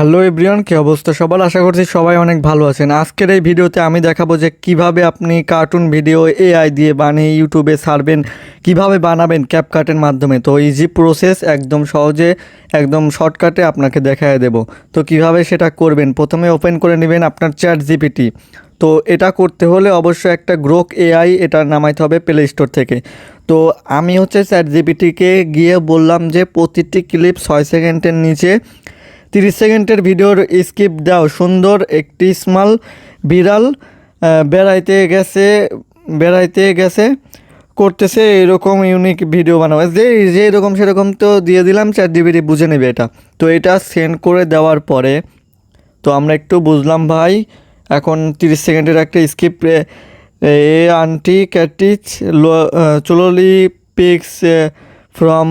Hello everyone, কি অবস্থা সবার? আশা করছি সবাই অনেক ভালো আছেন। আজকের এই ভিডিওতে আমি দেখাবো যে কিভাবে আপনি কার্টুন ভিডিও এআই দিয়ে বানিয়ে ইউটিউবে ছাড়বেন, কিভাবে বানাবেন ক্যাপকাটের মাধ্যমে। তো ইজি প্রসেস, একদম সহজে, একদম শর্টকাটে আপনাকে দেখায় দেব। তো কিভাবে সেটা করবেন, প্রথমে ওপেন করে নেবেন আপনার চ্যাট জিপিটি। তো এটা করতে হলে অবশ্যই একটা গ্রোক এআই এটা নামাইতে হবে প্লে স্টোর থেকে। তো আমি হচ্ছে চ্যাট জিপিটিকে গিয়ে বললাম যে প্রতিটি ক্লিপ 6 সেকেন্ডের নিচে 30 সেকেন্ডের ভিডিওর স্কিপ দাও, সুন্দর একটি স্মল বিড়াল বেড়াইতে গেছে করতেছে এরকম ইউনিক ভিডিও বানাবো, যে এরকম সেরকম তো দিয়ে দিলাম, চ্যাট জিপিটি বুঝে নেবে এটা। তো এটা সেন্ড করে দেওয়ার পরে তো আমরা একটু বুঝলাম ভাই, এখন 30 সেকেন্ডের একটা স্কিপ, a aunty catch coolly picks from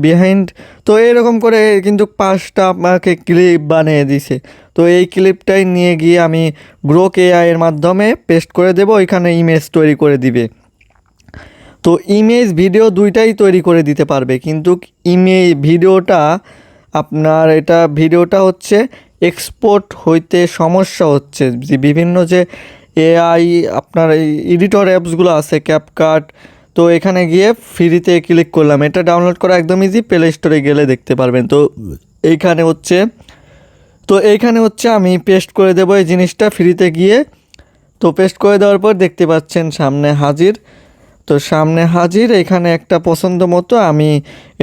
behind. তো এরকম করে কিন্তু 5টা আমাকে ক্লিপ বানিয়ে দিছে। তো এই ক্লিপটাই নিয়ে গিয়ে আমি গ্রোক এআই এর মাধ্যমে পেস্ট করে দেবো, ওইখানে ইমেজ তৈরি করে দিবে। তো ইমেজ ভিডিও দুইটাই তৈরি করে দিতে পারবে, কিন্তু ভিডিওটা আপনার ভিডিওটা হচ্ছে এক্সপোর্ট হইতে সমস্যা হচ্ছে। যে বিভিন্ন যে এআই আপনার এই এডিটর অ্যাপসগুলো আছে, ক্যাপকাট, তো এখানে গিয়ে ফ্রিতে ক্লিক করলাম, এটা ডাউনলোড করা একদম ইজি, প্লে স্টোরে গেলে দেখতে পারবেন। এইখানে হচ্ছে আমি পেস্ট করে দেবো এই জিনিসটা ফ্রিতে গিয়ে। তো পেস্ট করে দেওয়ার পর দেখতে পাচ্ছেন সামনে হাজির। তো সামনে হাজির, এখানে একটা পছন্দ মতো আমি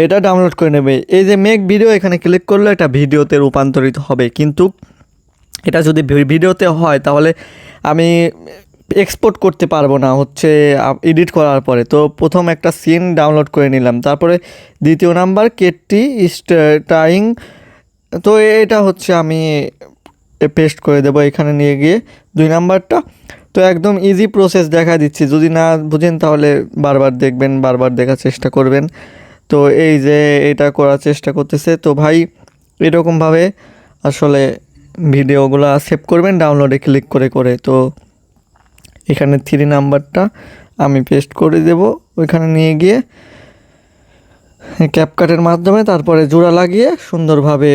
এটা ডাউনলোড করে নেবে। এই যে মেক ভিডিও, এখানে ক্লিক করলে এটা ভিডিওতে রূপান্তরিত হবে, কিন্তু এটা যদি ভিডিওতে হয় তাহলে আমি এক্সপোর্ট করতে পারবো না, হচ্ছে এডিট করার পরে। তো প্রথম একটা সিন ডাউনলোড করে নিলাম, তারপরে দ্বিতীয় নাম্বার কেটি স্টাইং। তো এটা হচ্ছে আমি পেস্ট করে দেবো এখানে নিয়ে গিয়ে 2 নাম্বারটা। তো একদম ইজি প্রসেস দেখা দিচ্ছি, যদি না বুঝেন তাহলে বারবার দেখবেন, বারবার দেখার চেষ্টা করবেন। তো এই যে এটা করার চেষ্টা করতেছে, তো ভাই এরকমভাবে আসলে ভিডিওগুলো সেভ করবেন ডাউনলোডে ক্লিক করে করে। তো এখানে 3 নাম্বারটা আমি পেস্ট করে দেব, ওইখানে নিয়ে গিয়ে ক্যাপকাটের মাধ্যমে তারপরে জোড়া লাগিয়ে সুন্দরভাবে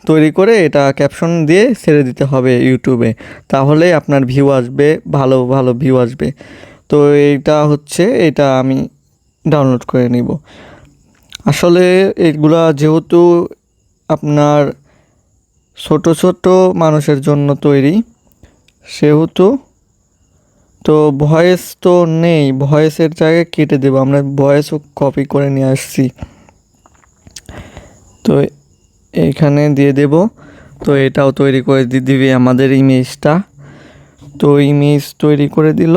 তৈরি করে এটা ক্যাপশন দিয়ে ছেড়ে দিতে হবে ইউটিউবে, তাহলে আপনার ভিউ আসবে, ভালো ভালো ভিউ আসবে। তো এটা আমি ডাউনলোড করে নিব। আসলে এগুলা যেহেতু আপনার ছোট ছোট মানুষের জন্য তৈরি, সেহেতু তো ভয়েস তো নেই, ভয়েসের জায়গায় কেটে দেবো, আমরা ভয়েসও কপি করে নিয়ে আসছি। তো এইখানে দিয়ে দেব। তো এটাও তৈরি করে দিবে আমাদের ইমেজটা। তো ইমেজ তৈরি করে দিল,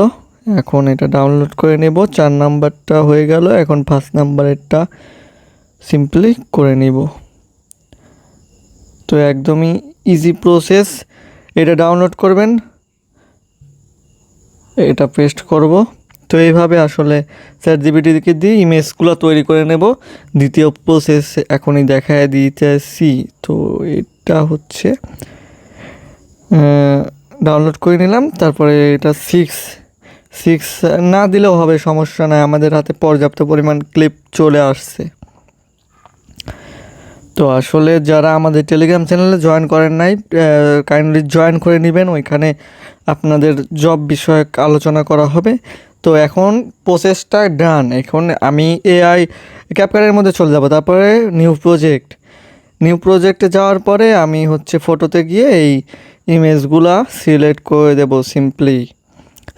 এখন এটা ডাউনলোড করে নেব। 4 নাম্বারটা হয়ে গেল, এখন 5 নাম্বারেরটা সিম্পলি করে নিব। তো একদমই ইজি প্রসেস, এটা ডাউনলোড করবেন, এটা পেস্ট করব। তো এইভাবে আসলে চ্যাট জিপিটিকে দিয়ে ইমেজগুলো তৈরি করে নেব। দ্বিতীয় প্রসেস এখনই দেখায় দিতেছি। তো এটা হচ্ছে ডাউনলোড করে নিলাম, তারপরে এটা সিক্স সিক্স না দিলেও হবে, সমস্যা নাই, আমাদের হাতে পর্যাপ্ত পরিমাণ ক্লিপ চলে আসছে। তো আসলে যারা আমাদের টেলিগ্রাম চ্যানেলে জয়েন করেন নাই, কাইন্ডলি জয়েন করে নেবেন, ওইখানে আপনাদের জব বিষয়ক আলোচনা করা হবে। তো এখন প্রসেসটা ডান, এখন আমি এআই ক্যাপকাটের মধ্যে চলে যাব, তারপরে নিউ প্রজেক্টে যাওয়ার পরে আমি হচ্ছে ফটোতে গিয়ে এই ইমেজগুলা সিলেক্ট করে দেব, সিম্পলি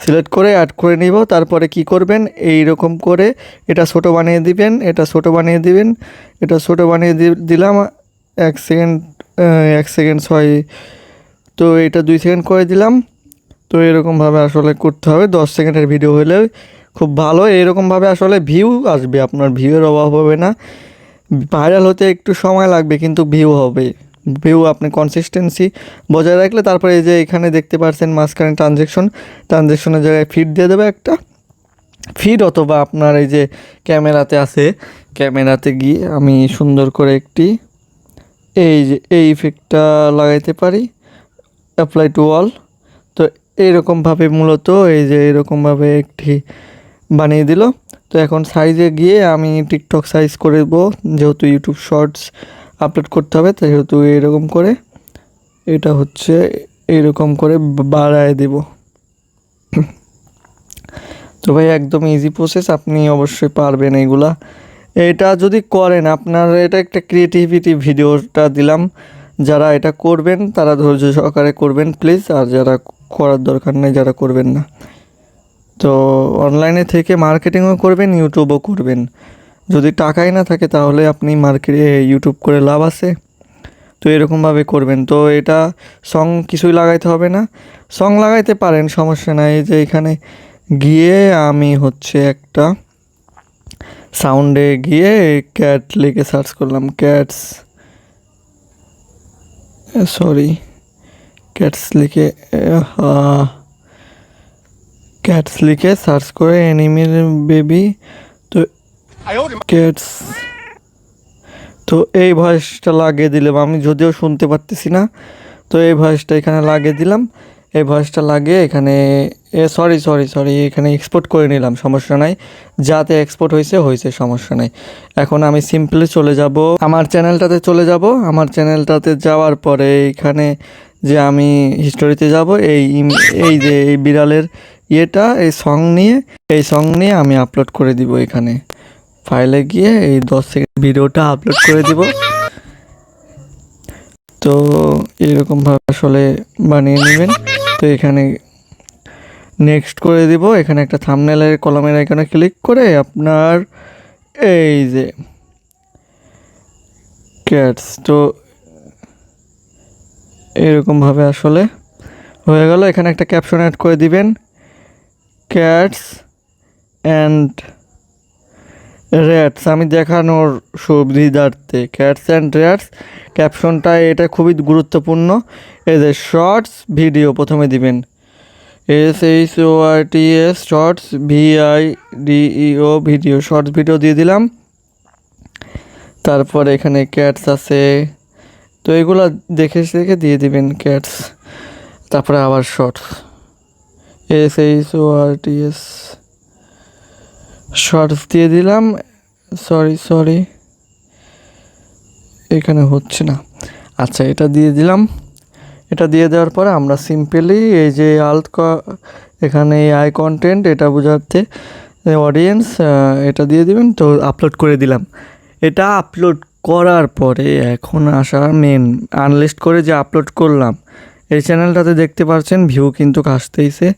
সিলেক্ট করে অ্যাড করে নিব। তারপরে কি করবেন, এই রকম করে এটা ছোটো বানিয়ে দিবেন, এটা ছোটো বানিয়ে দিবেন, এটা ছোটো বানিয়ে দিলাম 1 সেকেন্ড, 1 সেকেন্ড সরি। তো এটা 2 সেকেন্ড করে দিলাম। তো এরকমভাবে আসলে করতে হবে, 10 সেকেন্ডের ভিডিও হলে খুব ভালো, এরকমভাবে আসলে ভিউ আসবে, আপনার ভিউয়ের অভাব হবে না। ভাইরাল হতে একটু সময় লাগবে, কিন্তু ভিউ হবে। আপনি কনসিস্টেন্সি বজায় রাখলে, তারপরে এই যে এখানে দেখতে পাচ্ছেন মাঝখানে ট্রানজ্যাকশনের জায়গায় ফিড দিয়ে দেবে একটা ফিড, অথবা আপনার এই যে ক্যামেরাতে আছে, ক্যামেরাতে গিয়ে আমি সুন্দর করে একটি এই ইফেক্টটা লাগাইতে পারি, অ্যাপ্লাই টু অল। তো এইরকমভাবে মূলত এই যে এরকমভাবে একটি বানিয়ে দিল। তো এখন সাইজে গিয়ে আমি টিকটক সাইজ করব, যেহেতু ইউটিউব শর্টস আপলোড করতে হবে, তাই সেহেতু এরকম করে এটা হচ্ছে এরকম করে বাড়ায় দিব। তো ভাই একদম ইজি প্রসেস, আপনি অবশ্যই পারবেন এইগুলা। এটা যদি করেন আপনার, এটা একটা ক্রিয়েটিভিটি ভিডিওটা দিলাম, যারা এটা করবেন তারা ধৈর্য সহকারে করবেন প্লিজ, আর যারা করার দরকার নেই যারা করবেন না। তো অনলাইনে থেকে মার্কেটিংও করবেন, ইউটিউবও করবেন। যদি টাকাই না থাকে তাহলে আপনি ইউটিউব করে লাভ আছে। তো এরকমভাবে করবেন। তো এটা সং কিছুই লাগাইতে হবে না, সং লাগাইতে পারেন, সমস্যা নাই। এই যে এখানে গিয়ে আমি হচ্ছে একটা সাউন্ডে গিয়ে ক্যাট লিখে সার্চ করলাম, ক্যাটস লিখে সার্চ করে অ্যানিমেল বেবি। তো ক্যাটস, তো এই ভয়েসটা লাগিয়ে দিলাম, আমি যদিও শুনতে পারতেছি না। তো এই ভয়েসটা এখানে লাগিয়ে দিলাম, এই ভয়েসটা লাগিয়ে এখানে সরি এখানে এক্সপোর্ট করে নিলাম, সমস্যা নাই। যাতে এক্সপোর্ট হয়েছে সমস্যা নাই। এখন আমি সিম্পলি চলে যাব আমার চ্যানেলটাতে, আমার চ্যানেলটাতে যাওয়ার পরে এখানে যে আমি হিস্টোরিতে যাব, এই যে এই বিড়ালের ইয়েটা, এই সং নিয়ে আমি আপলোড করে দিব। এখানে ফাইলে গিয়ে এই 10 সেকেন্ড ভিডিওটা আপলোড করে দিব। তো এরকমভাবে আসলে বানিয়ে নেবেন। তো এখানে নেক্সট করে দিব, এখানে একটা থাম্বনেলের কলামের আইকনে ক্লিক করে আপনার এই যে ক্যাটস, তো এরকমভাবে আসলে হয়ে গেল। এখানে একটা ক্যাপশন অ্যাড করে দিবেন, ক্যাটস অ্যান্ড র্যাটস, আমি দেখানোর সুবিধার্থে ক্যাটস অ্যান্ড র্যাটস ক্যাপশনটা এটা খুবই গুরুত্বপূর্ণ। এই যে শর্টস ভিডিও প্রথমে দিবেন, SHORTS shorts VIDEO video, shorts video দিয়ে দিলাম। তারপর এখানে ক্যাটস আছে, তো এগুলো দেখে দিয়ে দিবেন ক্যাটস। তারপরে আবার শর্টস, SHORTS শর্টস দিয়ে দিলাম। সরি এখানে হচ্ছে না। আচ্ছা, এটা দিয়ে দিলাম। এটা দিয়ে দেওয়ার পরে আমরা সিম্পলি এই যে এখানে আই কন্টেন্ট, এটা বোঝাতে অডিয়েন্স, এটা দিয়ে দিবেন। তো আপলোড করে দিলাম। এটা আপলোড করার পরে এখন আসা মেন, আনলিস্ট করে যে আপলোড করলাম, এই চ্যানেলটাতে দেখতে পাচ্ছেন ভিউ কিন্তু আসতেইছে।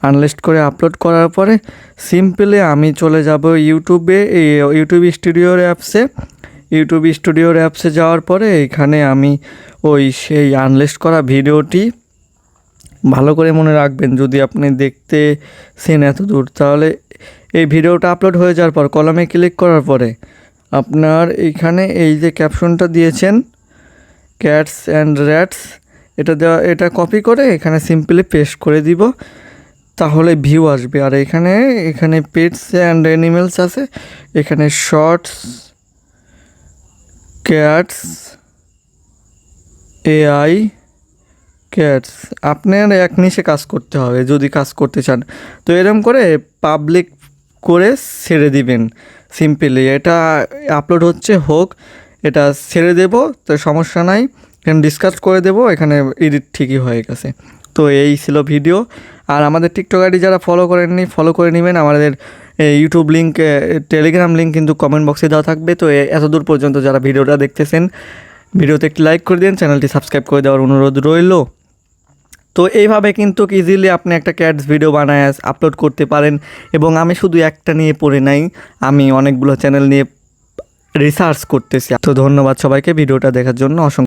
আনলিস্ট করে আপলোড করার পরে সিম্পলি আমি চলে যাব ইউটিউবে, এই ইউটিউব স্টুডিওর অ্যাপসে যাওয়ার পরে এখানে আমি সেই আনলিস্ট করা ভিডিওটি, ভালো করে মনে রাখবেন যদি আপনি দেখতেছেন এত দূর, তাহলে এই ভিডিওটা আপলোড হয়ে যাওয়ার পর কলামে ক্লিক করার পরে আপনার এইখানে এই যে ক্যাপশনটা দিয়েছেন ক্যাটস অ্যান্ড র্যাটস, এটা কপি করে এখানে সিম্পলি পেস্ট করে দিব, তাহলে ভিউ আসবে। আর এখানে পেটস অ্যান্ড অ্যানিমেলস আছে, এখানে শর্টস ক্যাটস AI ক্যাটস, আপনার এক নিশে কাজ করতে হবে যদি কাজ করতে চান। তো এরকম করে পাবলিক করে ছেড়ে দিবেন সিম্পলি। এটা আপলোড হোক, এটা ছেড়ে দেব, তো সমস্যা নাই, এখানে ডিসকাস করে দেব, এখানে এডিট ঠিকই হয়ে গেছে। তো এই ছিল ভিডিও। আর আমাদের টিকটক আইডি যারা ফলো করেননি ফলো করে নেবেন। আমাদের ইউটিউব লিঙ্ক, টেলিগ্রাম লিঙ্ক কিন্তু কমেন্ট বক্সে দেওয়া থাকবে। তো এত দূর পর্যন্ত যারা ভিডিওটা দেখতেছেন, ভিডিওতে একটি লাইক করে দিন, চ্যানেলটি সাবস্ক্রাইব করে দেওয়ার অনুরোধ রইল। তো এইভাবে কিন্তু ইজিলি আপনি একটা ক্যাটস ভিডিও বানায় আপলোড করতে পারেন। এবং আমি শুধু একটা নিয়ে পড়ে নাই, আমি অনেকগুলো চ্যানেল নিয়ে রিসার্চ করতেছি। তো ধন্যবাদ সবাইকে ভিডিওটা দেখার জন্য, অসংখ্য।